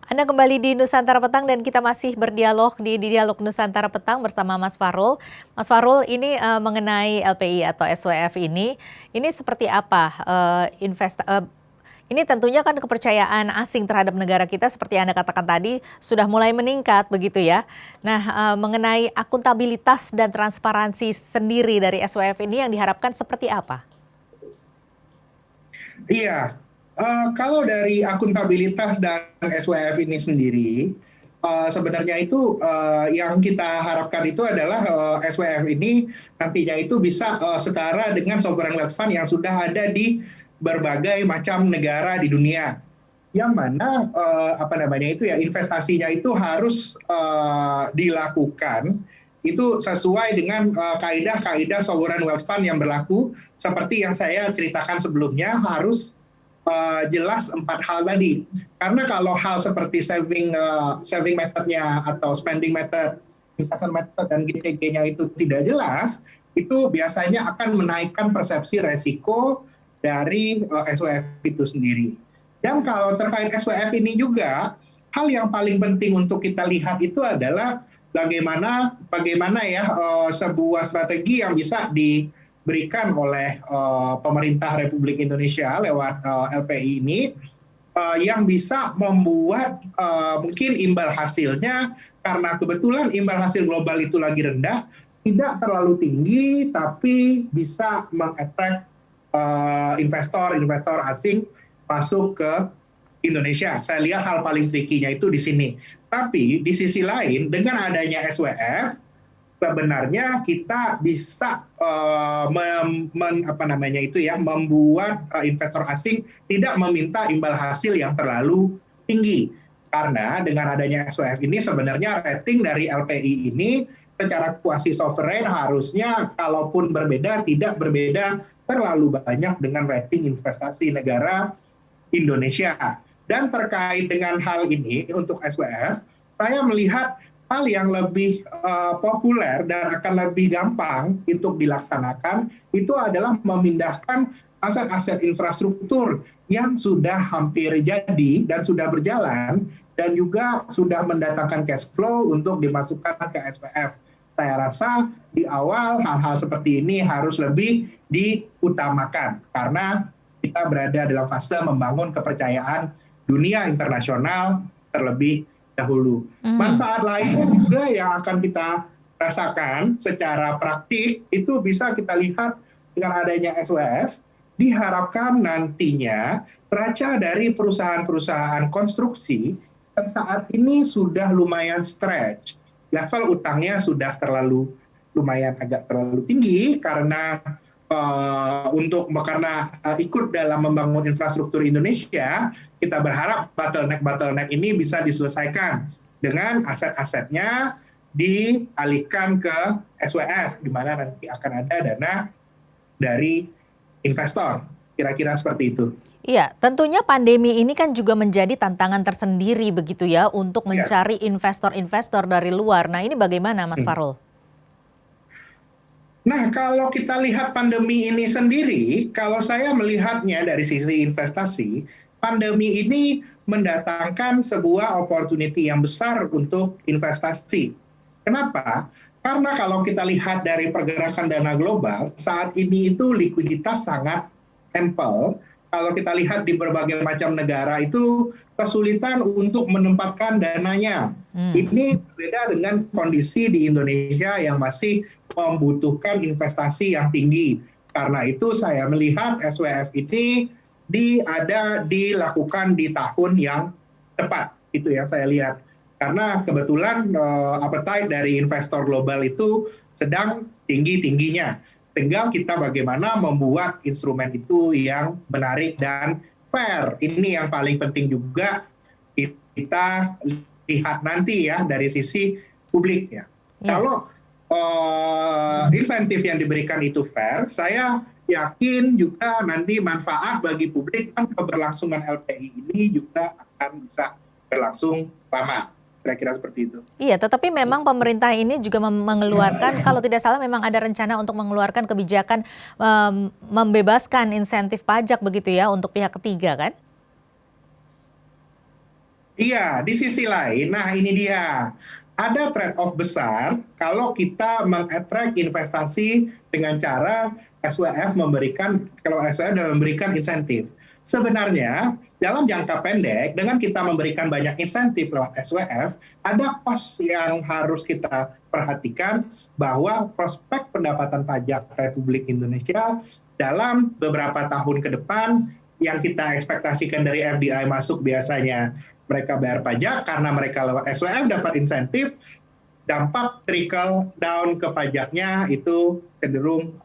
Anda kembali di Nusantara Petang dan kita masih berdialog di Dialog Nusantara Petang bersama Mas Farul. Mas Farul, ini mengenai LPI atau SWF ini seperti apa ini tentunya kan kepercayaan asing terhadap negara kita seperti Anda katakan tadi sudah mulai meningkat begitu ya. Nah, mengenai akuntabilitas dan transparansi sendiri dari SWF ini yang diharapkan seperti apa? Iya, kalau dari akuntabilitas dan SWF ini sendiri, sebenarnya itu yang kita harapkan itu adalah SWF ini nantinya itu bisa setara dengan sovereign wealth fund yang sudah ada di berbagai macam negara di dunia. Yang mana apa namanya itu ya investasinya itu harus dilakukan itu sesuai dengan kaidah-kaidah sovereign wealth fund yang berlaku seperti yang saya ceritakan sebelumnya harus jelas 4 hal tadi. Karena kalau hal seperti saving methodnya atau spending method, investment method dan GTG-nya itu tidak jelas, itu biasanya akan menaikkan persepsi resiko dari SWF itu sendiri. Dan kalau terkait SWF ini juga, hal yang paling penting untuk kita lihat itu adalah bagaimana ya sebuah strategi yang bisa diberikan oleh pemerintah Republik Indonesia lewat LPI ini yang bisa membuat mungkin imbal hasilnya karena kebetulan imbal hasil global itu lagi rendah, tidak terlalu tinggi tapi bisa mengattract investor asing masuk ke Indonesia. Saya lihat hal paling tricky-nya itu di sini. Tapi di sisi lain dengan adanya SWF sebenarnya kita bisa membuat investor asing tidak meminta imbal hasil yang terlalu tinggi. Karena dengan adanya SWF ini sebenarnya rating dari LPI ini secara kuasi sovereign harusnya kalaupun berbeda tidak berbeda terlalu banyak dengan rating investasi negara Indonesia. Dan terkait dengan hal ini untuk SWF, saya melihat hal yang lebih populer dan akan lebih gampang untuk dilaksanakan itu adalah memindahkan aset-aset infrastruktur yang sudah hampir jadi dan sudah berjalan dan juga sudah mendatangkan cash flow untuk dimasukkan ke SWF. Saya rasa di awal hal-hal seperti ini harus lebih diutamakan karena kita berada dalam fase membangun kepercayaan dunia internasional terlebih dahulu. Manfaat lainnya juga yang akan kita rasakan secara praktik itu bisa kita lihat dengan adanya SWF, diharapkan nantinya neraca dari perusahaan-perusahaan konstruksi yang saat ini sudah lumayan stretch. Level utangnya sudah lumayan agak terlalu tinggi karena ikut dalam membangun infrastruktur Indonesia, kita berharap bottleneck ini bisa diselesaikan dengan aset-asetnya dialihkan ke SWF, di mana nanti akan ada dana dari investor. Kira-kira seperti itu. Iya, tentunya pandemi ini kan juga menjadi tantangan tersendiri begitu ya untuk mencari investor-investor dari luar. Nah, ini bagaimana Mas Farul? Nah, kalau kita lihat pandemi ini sendiri, kalau saya melihatnya dari sisi investasi, pandemi ini mendatangkan sebuah opportunity yang besar untuk investasi. Kenapa? Karena kalau kita lihat dari pergerakan dana global, saat ini itu likuiditas sangat ample. Kalau kita lihat di berbagai macam negara itu kesulitan untuk menempatkan dananya. Ini berbeda dengan kondisi di Indonesia yang masih membutuhkan investasi yang tinggi. Karena itu saya melihat SWF ini dilakukan di tahun yang tepat. Itu yang saya lihat. Karena kebetulan appetite dari investor global itu sedang tinggi-tingginya. Tinggal kita bagaimana membuat instrumen itu yang menarik dan fair. Ini yang paling penting juga kita lihat nanti ya dari sisi publiknya. Kalau insentif yang diberikan itu fair, saya yakin juga nanti manfaat bagi publik dan keberlangsungan LPI ini juga akan bisa berlangsung lama. Kira-kira seperti itu. Iya, tetapi memang pemerintah ini juga mengeluarkan, kalau tidak salah memang ada rencana untuk mengeluarkan kebijakan membebaskan insentif pajak begitu ya untuk pihak ketiga kan? Iya, di sisi lain, nah ini dia. Ada trade-off besar kalau kita mengattract investasi dengan cara SWF memberikan, kalau SWF sudah memberikan insentif. Sebenarnya, dalam jangka pendek, dengan kita memberikan banyak insentif lewat SWF, ada cost yang harus kita perhatikan bahwa prospek pendapatan pajak Republik Indonesia dalam beberapa tahun ke depan yang kita ekspektasikan dari FDI masuk biasanya mereka bayar pajak karena mereka lewat SWF dapat insentif, dampak trickle down ke pajaknya itu cenderung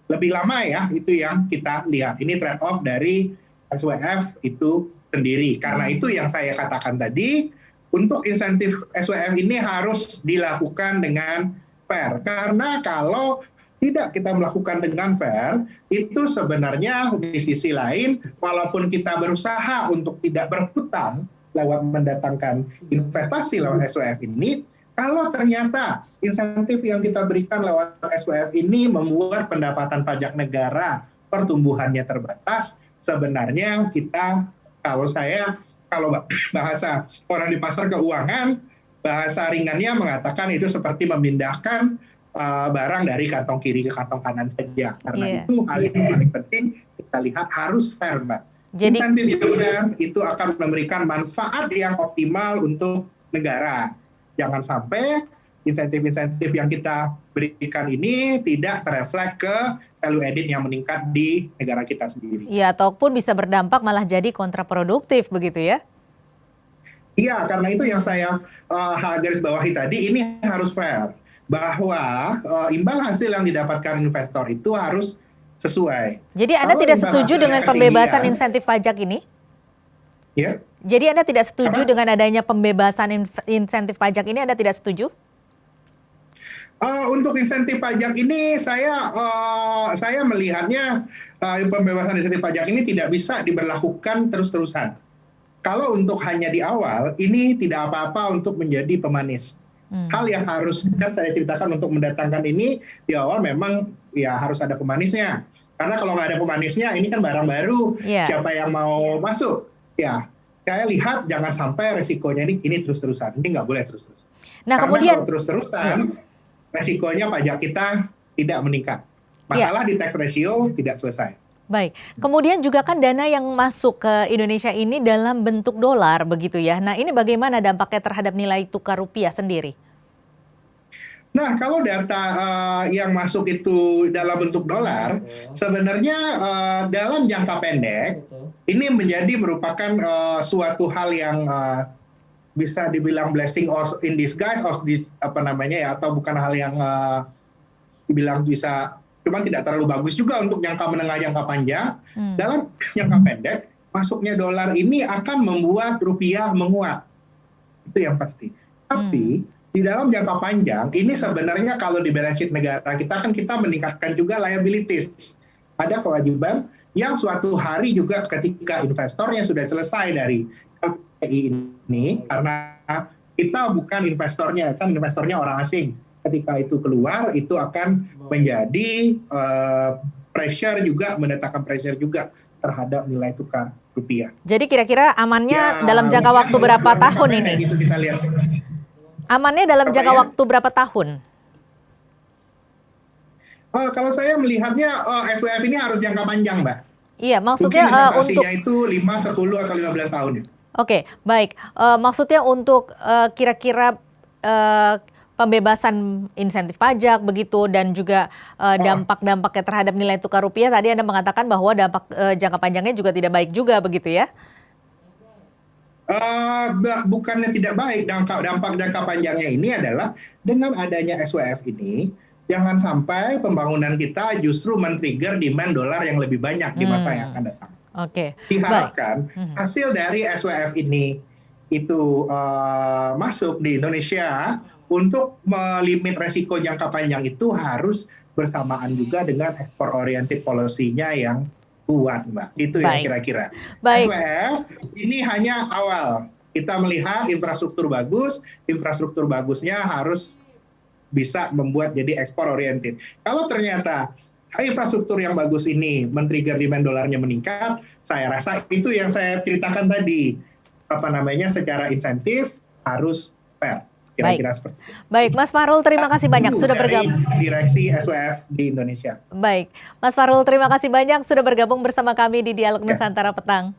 lebih lama ya, itu yang kita lihat. Ini trade off dari SWF itu sendiri. Karena itu yang saya katakan tadi, untuk insentif SWF ini harus dilakukan dengan fair. Karena kalau tidak kita melakukan dengan fair, itu sebenarnya di sisi lain, walaupun kita berusaha untuk tidak berhutang lewat mendatangkan investasi lewat SWF ini, kalau ternyata insentif yang kita berikan lewat SWF ini membuat pendapatan pajak negara pertumbuhannya terbatas, sebenarnya kita, kalau bahasa orang di pasar keuangan, bahasa ringannya mengatakan itu seperti memindahkan barang dari kantong kiri ke kantong kanan saja. Karena itu hal yang paling penting kita lihat harus fair, Mbak. Jadi, insentif yang fair itu akan memberikan manfaat yang optimal untuk negara. Jangan sampai insentif-insentif yang kita berikan ini tidak tereflek ke value added yang meningkat di negara kita sendiri. Iya, ataupun bisa berdampak malah jadi kontraproduktif begitu ya? Iya, karena itu yang saya garis bawahi tadi, ini harus fair. Bahwa imbal hasil yang didapatkan investor itu harus sesuai. Jadi Anda tidak setuju dengan pembebasan insentif pajak ini? Ya. Jadi Anda tidak setuju dengan adanya pembebasan insentif pajak ini, Anda tidak setuju? Untuk insentif pajak ini saya melihatnya pembebasan insentif pajak ini tidak bisa diberlakukan terus-terusan. Kalau untuk hanya di awal, ini tidak apa-apa untuk menjadi pemanis. Hal yang harus saya ceritakan untuk mendatangkan ini di awal memang ya harus ada pemanisnya. Karena kalau nggak ada pemanisnya, ini kan barang baru, siapa yang mau masuk? Ya, saya lihat jangan sampai resikonya ini terus-terusan. Ini nggak boleh terus-terusan. Nah, karena kemudian kalau terus-terusan, resikonya pajak kita tidak meningkat. Masalah di tax ratio tidak selesai. Baik, kemudian juga kan dana yang masuk ke Indonesia ini dalam bentuk dolar begitu ya. Nah, ini bagaimana dampaknya terhadap nilai tukar rupiah sendiri? Nah, kalau data yang masuk itu dalam bentuk dolar, sebenarnya dalam jangka pendek ini merupakan suatu hal yang bisa dibilang blessing in disguise, atau bukan hal yang dibilang bisa. Cuman tidak terlalu bagus juga untuk jangka menengah, jangka panjang. Dalam jangka pendek, masuknya dolar ini akan membuat rupiah menguat. Itu yang pasti. Tapi di dalam jangka panjang, ini sebenarnya kalau di balance sheet negara kita kan kita meningkatkan juga liabilities. Ada kewajiban yang suatu hari juga ketika investornya sudah selesai dari LPI ini, karena kita bukan investornya, kan investornya orang asing. Ketika itu keluar, itu akan menjadi pressure juga, mendatangkan pressure juga terhadap nilai tukar rupiah. Jadi kira-kira amannya dalam jangka waktu berapa tahun ini? Gitu kita lihat. Amannya dalam jangka waktu berapa tahun? Kalau saya melihatnya SWF ini harus jangka panjang, Mbak. Iya, maksudnya untuk itu 5, 10, atau 15 tahun. Oke, baik. Maksudnya untuk kira-kira pembebasan insentif pajak begitu dan juga dampak-dampaknya terhadap nilai tukar rupiah, tadi Anda mengatakan bahwa dampak jangka panjangnya juga tidak baik juga begitu ya? Bukannya tidak baik, dampak jangka panjangnya ini adalah dengan adanya SWF ini, jangan sampai pembangunan kita justru men-trigger demand dolar yang lebih banyak di masa yang akan datang. Oke. Diharapkan hasil dari SWF ini itu masuk di Indonesia untuk melimit resiko jangka panjang itu harus bersamaan juga dengan ekspor oriented policy-nya yang kuat, Mbak. Itu yang kira-kira. SWF ini hanya awal. Kita melihat infrastruktur bagusnya harus bisa membuat jadi ekspor oriented. Kalau ternyata infrastruktur yang bagus ini men-trigger demand dolarnya meningkat, saya rasa itu yang saya ceritakan tadi. secara insentif harus fair. Kira-kira seperti itu. Baik, Mas Fahrul, terima kasih banyak sudah bergabung. Direksi SWF di Indonesia. Baik, Mas Fahrul, terima kasih banyak sudah bergabung bersama kami di Dialog Nusantara Petang.